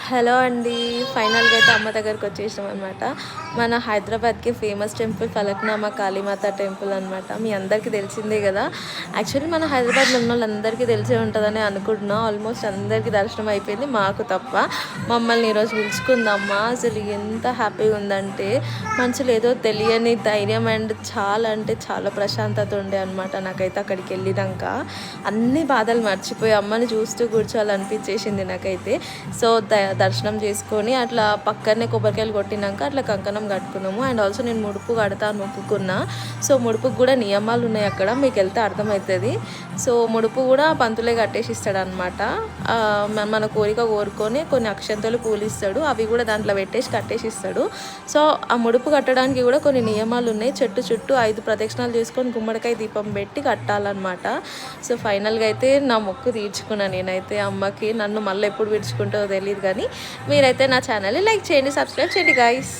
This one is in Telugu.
హలో అండి. ఫైనల్‌గా అయితే అమ్మ దగ్గరికి వచ్చేసాం అనమాట. మన హైదరాబాద్‌కి famous temple Falaknuma Kalimata temple అనమాట. మీ అందరికీ తెలిసిందే గదా! యాక్చువల్లీ మన హైదరాబాద్‌లో ఉన్నోళ్ళందరికీ తెలిసే ఉంటదని అనుకుంటున్నా. ఆల్మోస్ట్ అందరికీ దర్శనం అయిపోయింది. మాకు తప్ప. మమ్మల్ని ఈరోజు పిలుచుకుందమ్మ. అసలు ఎంత హ్యాపీగా ఉందంటే, మనసులో ఏదో తెలియని ధైర్యం అండ్ చాలా అంటే చాలా ప్రశాంతత ఉండే అనమాట నాకైతే అక్కడికెళ్ళినంక. అన్ని బాధలు మర్చిపోయి అమ్మని చూస్తూ కూర్చోవాలనిపించేసింది నాకైతే. సో, దర్శనం చేసుకొని అట్లా పక్కనే కొబ్బరికాయలు కొట్టినాక అట్లా కంకణం కట్టుకున్నాము. అండ్ ఆల్సో నేను ముడుపు కడతా అని మొక్కుకున్నా. సో, ముడుపుకి కూడా నియమాలు ఉన్నాయి అక్కడ. మీకు వెళ్తే అర్థమవుతుంది. సో, ముడుపు కూడా పంతులే కట్టేసి ఇస్తాడనమాట. మన కోరిక కోరుకొని కొన్ని అక్షంతలు పూలిస్తాడు. అవి కూడా దాంట్లో పెట్టేసి కట్టేసి ఇస్తాడు. సో, ఆ ముడుపు కట్టడానికి కూడా కొన్ని నియమాలు ఉన్నాయి. చెట్టు చుట్టూ 5 ప్రదక్షిణాలు చేసుకొని గుమ్మడికాయ దీపం పెట్టి కట్టాలన్నమాట. సో, ఫైనల్గా అయితే నా మొక్కు తీర్చుకున్నాను నేనైతే అమ్మకి. నన్ను మళ్ళీ ఎప్పుడు విడుచుకుంటావో తెలియదు కానీ మీరైతే నా ఛానల్ని లైక్ చేయండి, సబ్స్క్రైబ్ చేయండి గైస్.